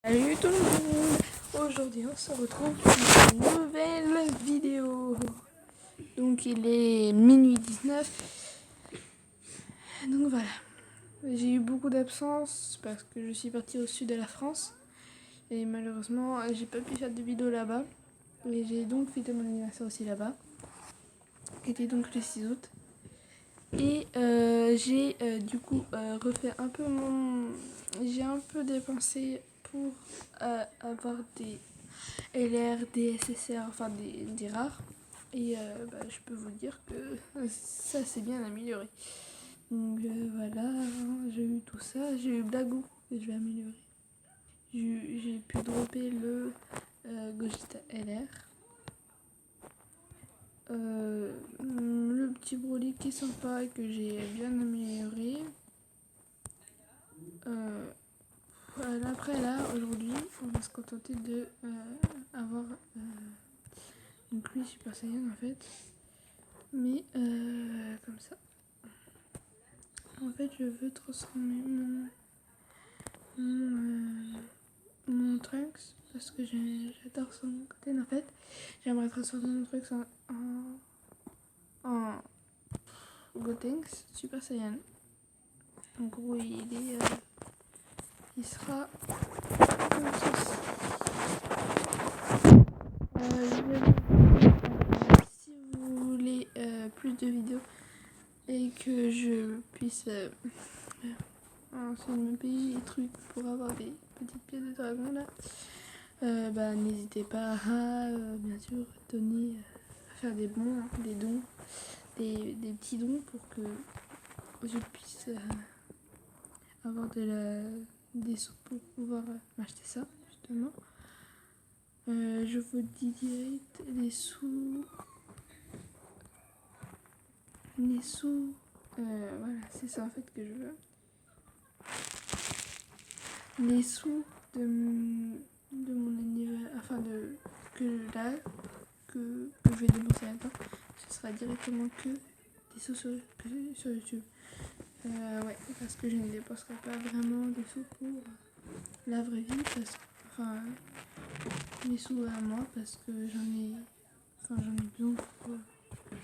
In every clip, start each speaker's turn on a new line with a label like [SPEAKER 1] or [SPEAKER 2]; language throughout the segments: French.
[SPEAKER 1] Salut tout le monde. Aujourd'hui on se retrouve pour une nouvelle vidéo. Donc il est minuit 19. Donc voilà. J'ai eu beaucoup d'absence parce que je suis partie au sud de la France. Et malheureusement j'ai pas pu faire de vidéo là-bas. Et j'ai donc fêté mon anniversaire aussi là-bas. Qui était donc le 6 août. Et j'ai du coup refait un peu mon... J'ai un peu dépensé pour avoir des LR, des SSR, enfin des rares. Et je peux vous dire que ça s'est bien amélioré. Donc voilà, j'ai eu tout ça. J'ai eu Blago que je vais améliorer. J'ai pu dropper le Gogeta LR. Le petit Broly qui est sympa et que j'ai bien amélioré. Voilà, après là, aujourd'hui, on va se contenter de avoir une pluie Super Saiyan en fait. Mais comme ça. En fait, je veux transformer mon Trunks parce que j'adore son côté. En fait, j'aimerais transformer mon Trunks en Gotenks Super Saiyan. En gros, il sera comme ceci. Si vous voulez plus de vidéos et que je puisse ensuite me payer des trucs pour avoir des petites pièces de dragon là, n'hésitez pas à bien sûr donner, à faire des bons, des dons, des petits dons pour que je puisse avoir des sous pour pouvoir m'acheter ça justement. Je vous dis direct les sous, voilà, c'est ça en fait que je veux. Les sous de mon anniversaire, enfin que je vais débourser là-dedans, ce sera directement que des sous sur YouTube. Ouais, parce que je ne dépenserai pas vraiment des sous pour la vraie vie, enfin mes sous à moi, parce que j'en ai besoin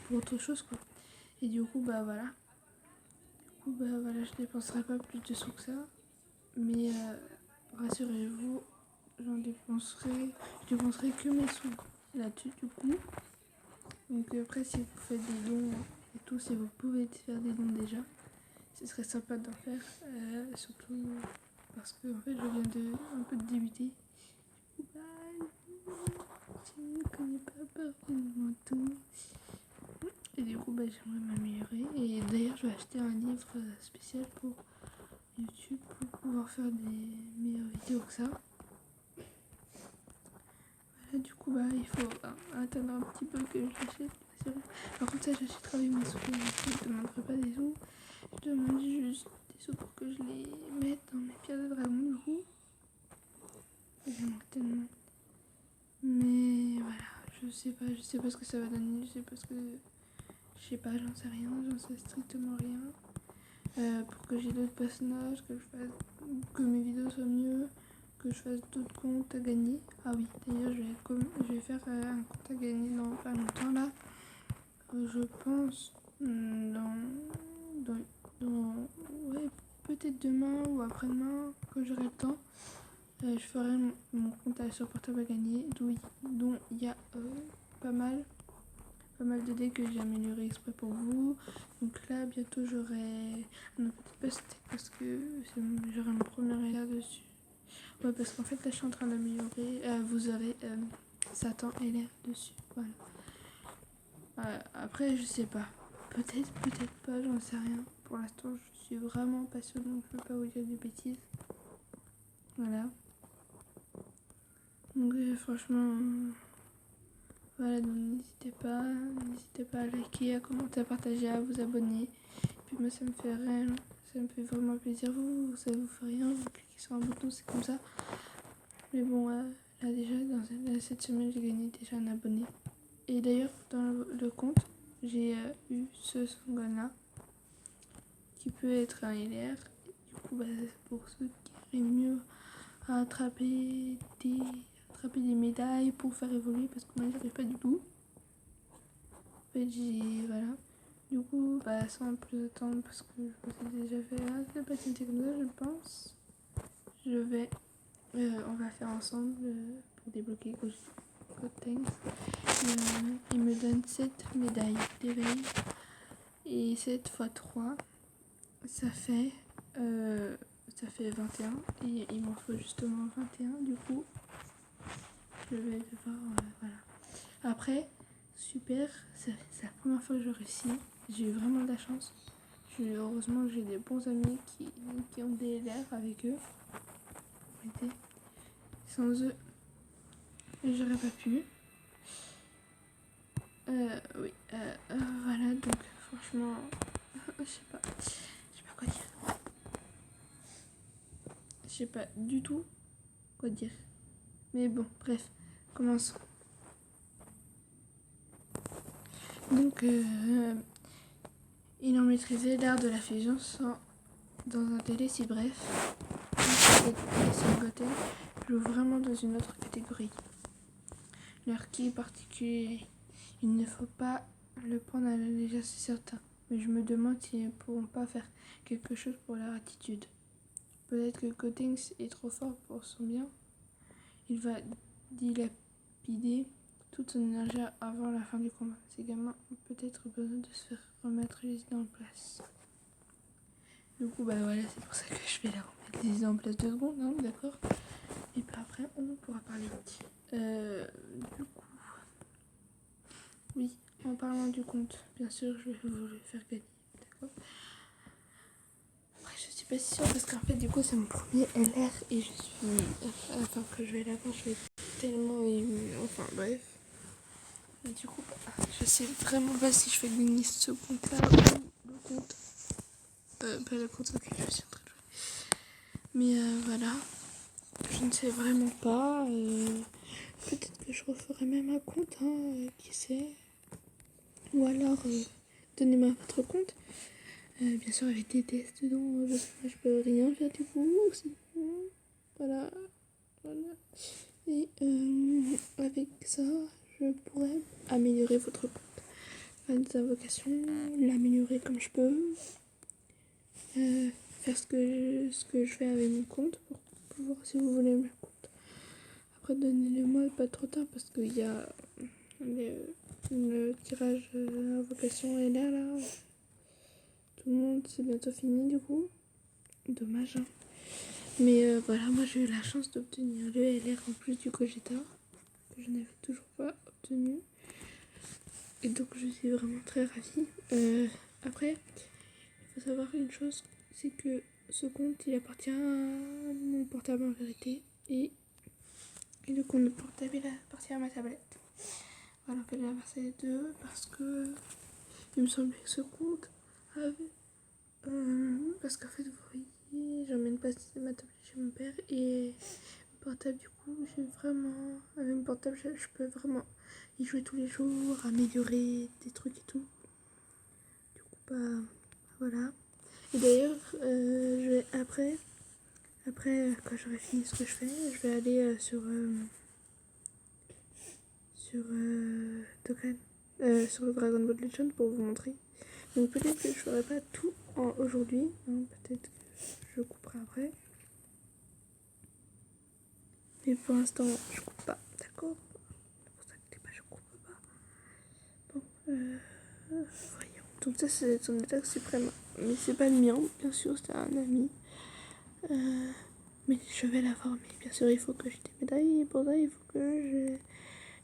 [SPEAKER 1] pour autre chose quoi. Et du coup voilà. Je dépenserai pas plus de sous que ça. Mais rassurez-vous, je dépenserai que mes sous là-dessus du coup. Donc après si vous faites des dons et tout, si vous pouvez faire des dons déjà, ce serait sympa d'en faire. Surtout parce que en fait je viens un peu de débuter. Je ne connais pas parfaitement tout. Et du coup j'aimerais m'améliorer. Et d'ailleurs je vais acheter un livre spécial pour YouTube pour pouvoir faire des meilleures vidéos que ça. Voilà, du coup il faut attendre un petit peu que je l'achète. Par contre ça j'achèterai avec mes sous. Je ne demanderai pas des sous. Je demande juste des sous pour que je les mette dans mes pierres de dragon du coup. J'en manque tellement. Mais voilà, je sais pas ce que ça va donner, j'en sais rien, j'en sais strictement rien. Pour que j'ai d'autres personnages, que mes vidéos soient mieux, que je fasse d'autres comptes à gagner. Ah oui, d'ailleurs je vais faire un compte à gagner dans pas longtemps là. Je pense ouais, peut-être demain ou après-demain quand j'aurai le temps. Je ferai mon compte sur portable à gagner, dont il y a pas mal de dés que j'ai amélioré exprès pour vous. Donc là bientôt j'aurai un petit post parce que j'aurai mon premier état dessus. Ouais, parce qu'en fait là je suis en train d'améliorer. Vous aurez Satan et l'air dessus. Voilà. Après je sais pas. Peut-être pas, j'en sais rien. Pour l'instant je suis vraiment passionnée, donc je peux pas vous dire des bêtises. Voilà. Donc franchement, voilà, donc n'hésitez pas à liker, à commenter, à partager, à vous abonner. Et puis moi ça me fait vraiment plaisir. Ça vous fait rien, vous cliquez sur un bouton, c'est comme ça. Mais bon, là déjà, dans cette semaine, j'ai gagné déjà un abonné. Et d'ailleurs, dans le compte, j'ai eu ce Sangohan là, qui peut être un LR. Du coup, pour ceux qui arrivent mieux à attraper des médailles pour faire évoluer parce que moi j'y arrive pas du tout. En fait, voilà. Du coup, sans plus attendre, parce que je pense que j'ai déjà fait assez de patienter comme ça, je pense. On va faire ensemble pour débloquer Code Tanks. Il me donne 7 médailles d'éveil. Et 7 x 3, ça fait 21. Et il m'en faut justement 21. Du coup, je vais devoir... voilà. Après, super, c'est la première fois que je réussis. J'ai eu vraiment de la chance. Heureusement que j'ai des bons amis qui ont des LR avec eux. Sans eux, j'aurais pas pu. Oui, voilà, donc franchement, je sais pas quoi dire. Je sais pas du tout quoi dire. Mais bon, bref, commençons. Donc, il en maîtrisait l'art de la fusion dans un délai si bref. Gotham joue vraiment dans une autre catégorie. Leur qui est particulier. Il ne faut pas le prendre à la légère, c'est certain. Mais je me demande s'ils ne pourront pas faire quelque chose pour leur attitude. Peut-être que Coatings est trop fort pour son bien. Il va dilapider toute son énergie avant la fin du combat. Ces gamins ont peut-être besoin de se faire remettre les idées en place. Du coup, voilà, c'est pour ça que je vais la remettre les idées en place 2 secondes, hein, d'accord. Et puis après, on pourra parler. Du coup, oui, en parlant du compte, bien sûr, je vais vous le faire gagner, d'accord. Après, je suis pas sûre parce qu'en fait, du coup, c'est mon premier LR et je suis. Enfin, que je vais l'avoir, je vais tellement émue. Enfin, bref. Et du coup, je sais vraiment pas si je fais gagner ce compte-là ou le compte. Pas le compte auquel je suis en train de jouer. Mais voilà. Je ne sais vraiment pas. Peut-être que je referai même un compte, hein, qui sait. Ou alors, donnez-moi votre compte. Bien sûr, avec des tests dedans, parce que moi, je peux rien faire du coup. Voilà. Et avec ça, je pourrais améliorer votre compte. Faire des invocations, l'améliorer comme je peux. Faire ce que je fais avec mon compte pour pouvoir, si vous voulez, mon compte. Après, donnez-le-moi pas trop tard parce qu'il y a le tirage invocation LR là. Tout le monde, c'est bientôt fini du coup. Dommage, hein. Mais voilà, moi j'ai eu la chance d'obtenir le LR en plus du Cogita, que je n'avais toujours pas obtenu. Et donc je suis vraiment très ravie. Après, il faut savoir une chose, c'est que ce compte il appartient à mon portable en vérité. Et le compte de portable il appartient à ma tablette. Voilà, en fait j'ai inversé les deux parce que il me semblait que ce compte avait... parce qu'en fait vous voyez, j'emmène pas ma tablette chez mon père et mon portable du coup j'ai vraiment... Avec mon portable je peux vraiment y jouer tous les jours, améliorer des trucs et tout. Du coup voilà. Et d'ailleurs je vais après quand j'aurai fini ce que je fais, je vais aller sur le Dragon Ball Legend pour vous montrer. Donc peut-être que je ferai pas tout aujourd'hui, hein, peut-être que je couperai après. Mais pour l'instant, je coupe pas, d'accord. C'est pour ça que je coupe pas. Bon, voyons. Donc ça c'est son état suprême. Mais c'est pas le mien, bien sûr, c'est un ami. Mais je vais l'avoir. Mais bien sûr, il faut que j'ai des médailles. Et pour ça, il faut que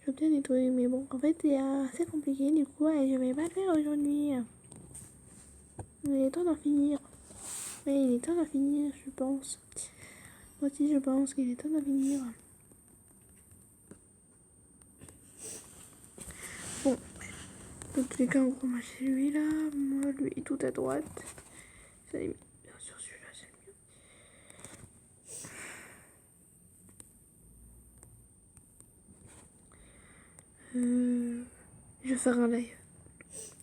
[SPEAKER 1] j'obtienne des trucs. Mais bon, en fait, c'est assez compliqué. Du coup, je vais pas le faire aujourd'hui. Il est temps d'en finir. Oui, il est temps d'en finir, je pense. Moi aussi, je pense qu'il est temps d'en finir. Bon, dans tous les cas, en gros, moi j'ai lui là, moi lui tout à droite. Ça bien sûr, celui-là, c'est le mieux. Je vais faire un live.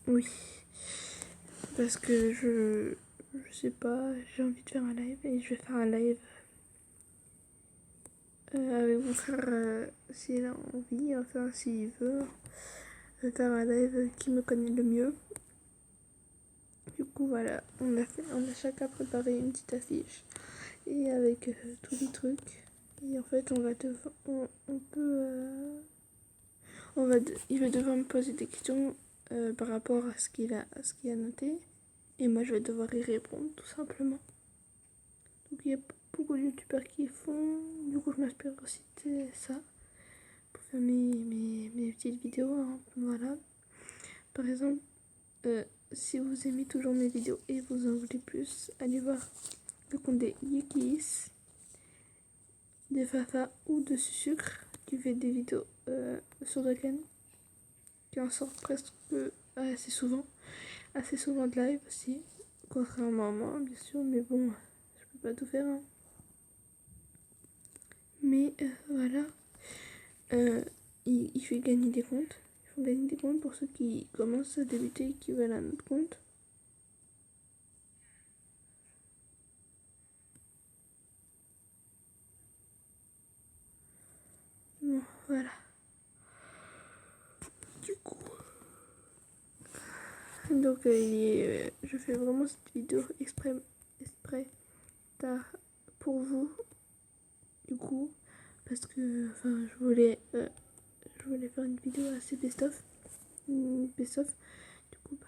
[SPEAKER 1] Oui. Parce que je sais pas, j'ai envie de faire un live et je vais faire un live avec mon frère s'il a envie, enfin s'il veut, faire un live qui me connaît le mieux. Du coup voilà, on a chacun préparé une petite affiche et avec tous les trucs. Et en fait on peut il va devoir me poser des questions par rapport à ce qu'il a noté. Et moi, je vais devoir y répondre, tout simplement. Donc, il y a beaucoup de youtubeurs qui font. Du coup, je m'inspire aussi de ça pour faire mes petites vidéos. Hein. Voilà. Par exemple, si vous aimez toujours mes vidéos et vous en voulez plus, allez voir le compte des Yikis, de Fafa ou de Sucre qui fait des vidéos sur la chaîne, qui en sort presque assez souvent de live aussi, contrairement à moi bien sûr, mais bon, je peux pas tout faire. Hein. Mais voilà, il fait gagner des comptes. Ils font gagner des comptes pour ceux qui commencent à débuter et qui veulent un autre compte. Bon, voilà. Du coup, donc je fais vraiment cette vidéo exprès tard pour vous, du coup, parce que enfin je voulais faire une vidéo assez best-of. Du coup, bah,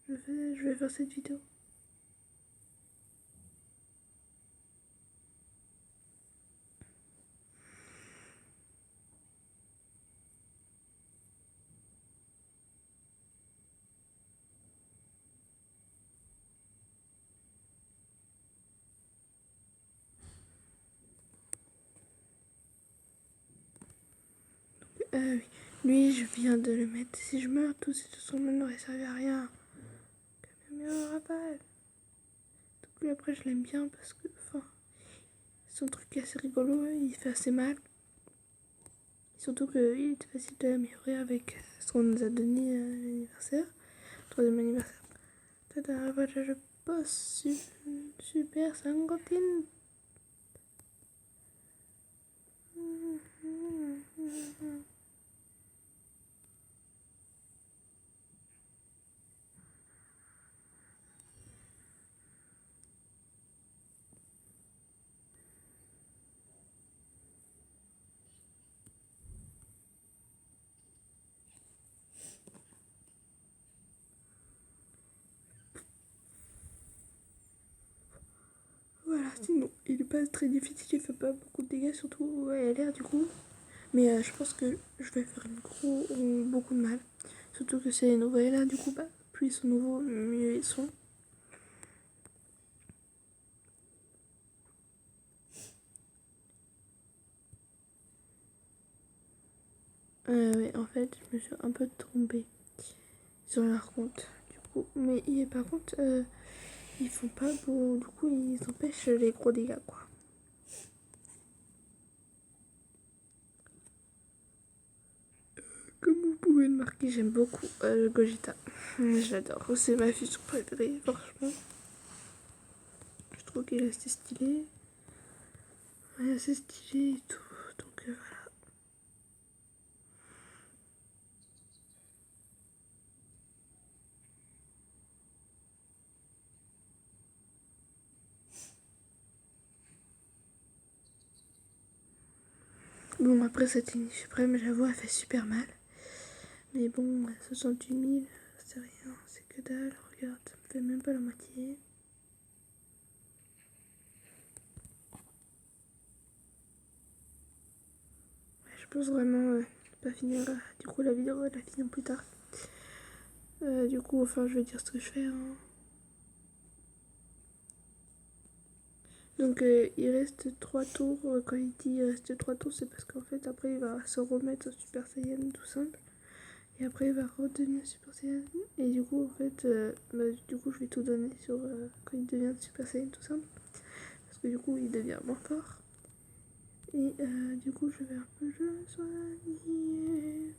[SPEAKER 1] je vais faire cette vidéo. Oui. Lui, je viens de le mettre. Si je meurs, tout son nom n'aurait servi à rien. Que me meilleur rappel. Donc après, je l'aime bien parce que, enfin, son truc est assez rigolo. Il fait assez mal. Surtout qu'il était facile de l'améliorer avec ce qu'on nous a donné à l'anniversaire. Troisième anniversaire. Tada, voilà, je bosse. Super 50. Voilà, sinon, il est pas très difficile, il fait pas beaucoup de dégâts, surtout à l'air du coup. Mais je pense que je vais faire beaucoup de mal. Surtout que c'est les nouveaux là, du coup, bah, plus ils sont nouveaux, mieux ils sont. Ouais, en fait, je me suis un peu trompée sur leur compte, du coup. Mais par contre, ils font pas beau, du coup, ils empêchent les gros dégâts, quoi. Comme vous pouvez le marquer, j'aime beaucoup le Gogeta. J'adore, c'est ma fusion préférée, franchement. Je trouve qu'il est assez stylé. Ouais, assez stylé et tout. Donc voilà. Bon, après cette ligne suprême, j'avoue, elle fait super mal. Mais bon, 68 000, c'est rien, c'est que dalle. Regarde, ça me fait même pas la moitié. Ouais, je pense vraiment pas finir. Du coup, la vidéo, elle la finir plus tard. Du coup, enfin, je vais dire ce que je fais. Hein. Donc, il reste 3 tours. Quand il dit il reste 3 tours, c'est parce qu'en fait, après, il va se remettre au Super Saiyan tout simple. Et après, il va redevenir Super Saiyan. Et du coup, en fait, du coup, je vais tout donner sur quand il devient Super Saiyan tout simple. Parce que du coup, il devient moins fort. Et du coup, je vais un peu le soigner.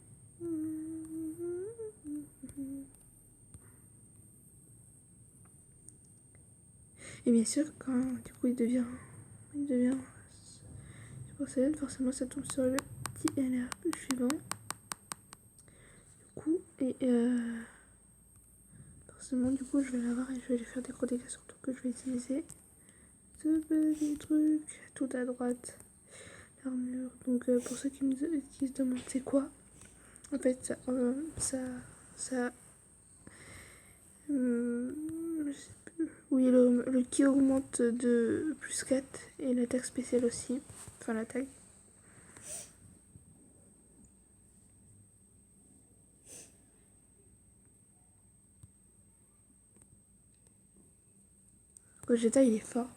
[SPEAKER 1] Et bien sûr, quand du coup il devient porcelaine, forcément ça tombe sur le petit LR suivant. Du coup, et forcément du coup je vais l'avoir et je vais lui faire des gros dégâts, surtout que je vais utiliser ce petit truc tout à droite, l'armure. Donc pour ceux qui se demandent c'est quoi, en fait ça je sais plus. Oui, le ki augmente de plus 4 et l'attaque spéciale aussi, enfin l'attaque. Gogeta il est fort.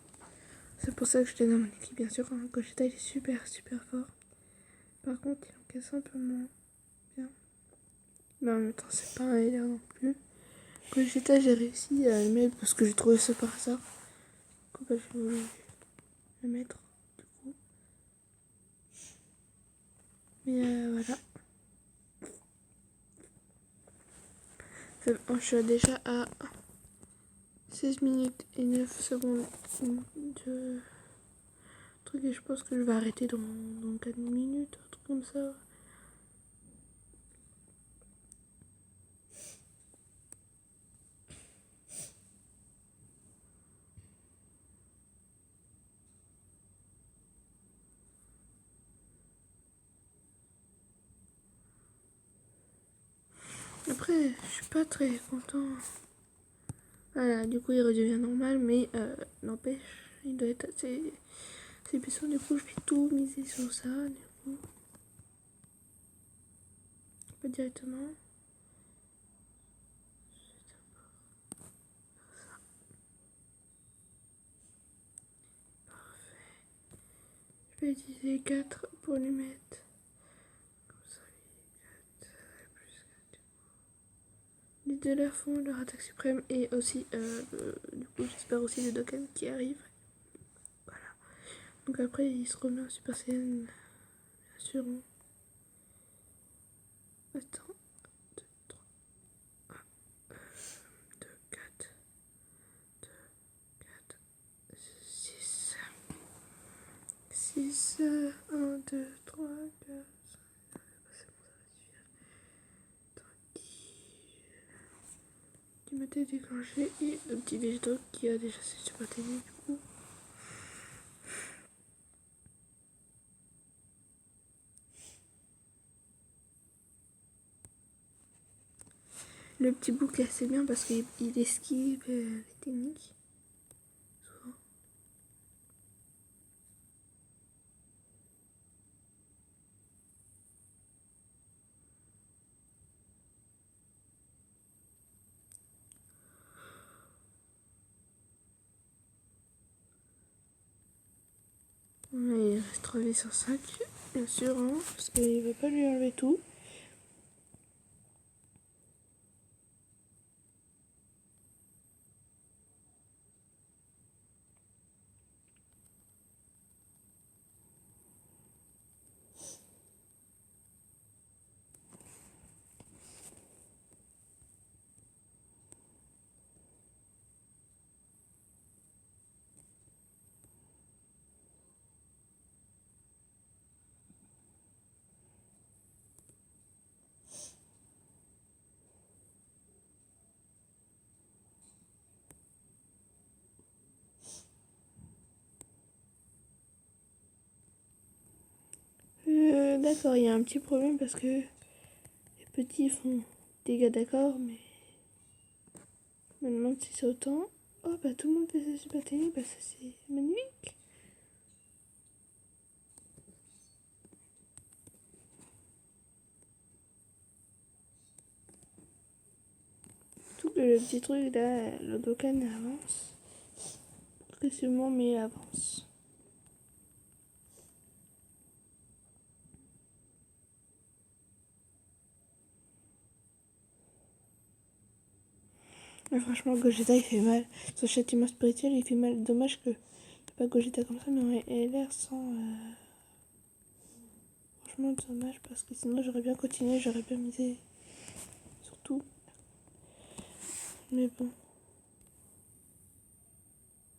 [SPEAKER 1] C'est pour ça que je l'ai dans mon équipe, bien sûr. Hein. Gogeta il est super fort. Par contre, il encaisse un peu moins bien. Mais en même temps, c'est pas un LR non plus. Gogeta, j'ai réussi à le mettre parce que j'ai trouvé ça par hasard. Du coup, bah, j'ai voulu le mettre. Du coup. Mais voilà. Je suis déjà à 16 minutes et 9 secondes de truc et je pense que je vais arrêter dans 4 minutes, un truc comme ça. Après, je suis pas très content. Voilà, du coup il redevient normal, mais n'empêche, il doit être assez puissant. Du coup, je vais tout miser sur ça. Du coup, pas directement. Je vais utiliser 4 pour lui mettre. Comme ça, 4 plus 4. Les deux là font leur attaque suprême et aussi, du coup, j'espère aussi le Dokkan qui arrive. Voilà. Donc après, il se remet en Super Saiyan, bien sûr. Attends, 2, 3, 2, 4, 2, 4, 6. 6, 1, 2, 3, 4, 5. C'est bon, ça va suffire. Tranquille. Qui m'a été déclenché et le petit végétal qui a déjà ses super techniques du coup. Le petit bouc est assez bien parce qu'il esquive les techniques. Souvent. Il reste 3 vies sur 5, bien sûr, hein, parce qu'il ne va pas lui enlever tout. D'accord, il y a un petit problème parce que les petits font des dégâts, d'accord, mais je me demande si c'est autant. Oh bah tout le monde fait sa super technique, bah ça c'est magnifique. Tout que le petit truc là, le Dokkan avance. Progressivement mais il avance. Mais franchement, Gogeta il fait mal. Son châtiment spirituel il fait mal. Dommage que pas Gogeta comme ça, mais elle a l'air sans. Franchement, dommage parce que sinon j'aurais bien continué, j'aurais bien misé sur tout. Mais bon.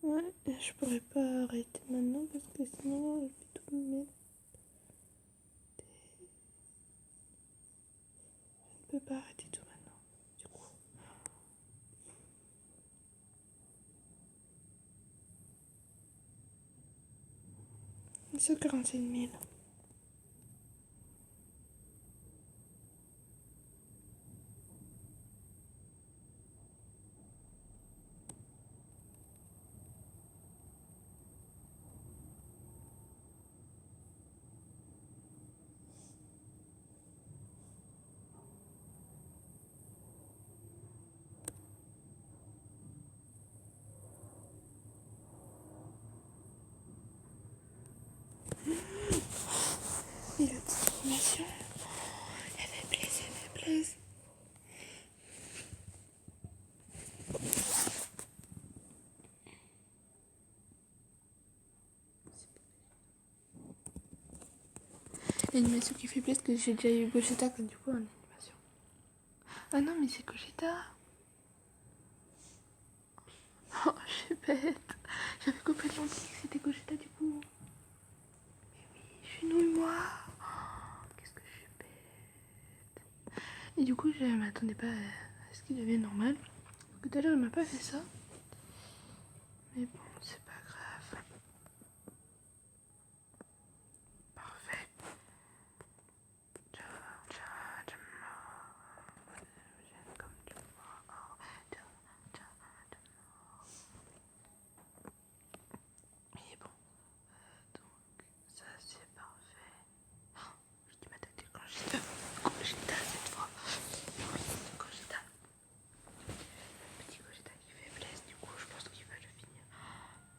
[SPEAKER 1] Ouais, je pourrais pas arrêter maintenant parce que sinon je vais tout mettre. 147 000. Et la petite formation, elle fait plaisir, elle fait plaisir. L'animation qui fait plaisir, que j'ai déjà eu Gogeta comme du coup en animation. Ah non, mais c'est Gogeta. Oh, je suis bête. J'avais complètement dit que c'était Gogeta du coup. Mais oui, je suis nouille moi. Oh, qu'est-ce que je suis bête. Et du coup, je ne m'attendais pas à ce qu'il devienne normal. Tout à l'heure, il m'a pas fait ça. Mais bon, c'est pas grave. Parfait. Comme tu vois. Mais bon, donc ça c'est parfait. Oh, il m'a tâté Gogeta cette fois. Oui, Gogeta. Petit Gogeta qui fait plaisir, du coup je pense qu'il va le finir.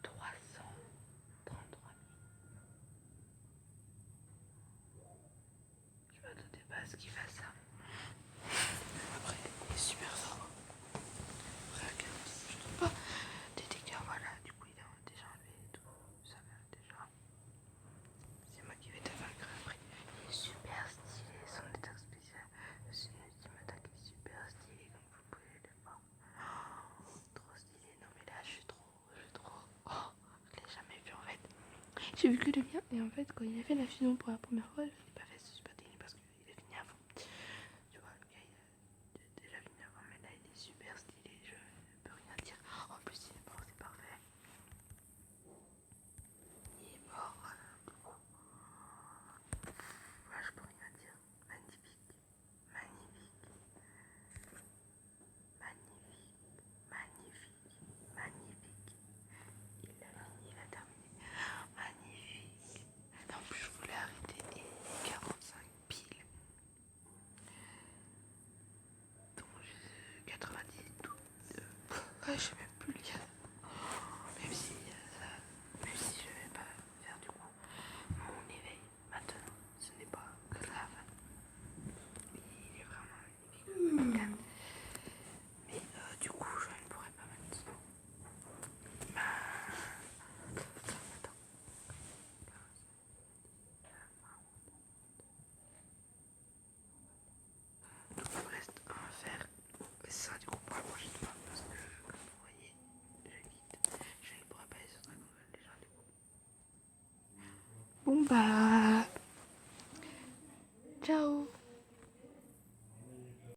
[SPEAKER 1] 333 000. Je m'attendais pas à ce qu'il fasse ça. Après, il est super fort. Après, regarde, je trouve pas des dégâts, voilà. Du coup, il a déjà enlevé et tout. Ça va déjà. C'est moi qui vais te vaincre après. Il est super stylé, son attaque spéciale. Son ultime attaque est super stylé, comme vous pouvez le voir. Oh, trop stylé. Non, mais là, je suis trop. Oh, je l'ai jamais vu en fait. J'ai vu que le mien, et en fait, quand il a fait la fusion pour la première fois, je l'ai pas fait ce super stylé parce qu'il est fini avant. Tu vois, le gars, il a déjà fini avant, mais là, il est super stylé. Je ne peux rien dire. En plus, il est mort, c'est parfait. Il est mort. Moi, je peux rien dire. Magnifique. Magnifique. Magnifique. Magnifique. Magnifique. Il l'a fini, il a terminé. Magnifique. En plus, je voulais arrêter et 45 piles. Donc, 90, tout. Ouais, je sais même plus le dire. Même si je vais pas faire du coup mon éveil maintenant, ce n'est pas grave. Il est vraiment magnifique. Mais du coup, je ne pourrais pas maintenant. Attends. Donc, il me reste à faire ça du coup pour la prochaine fois parce que, comme vous voyez, je quitte. Je ne pourrai pas les autres les gens du coup. Bon bah.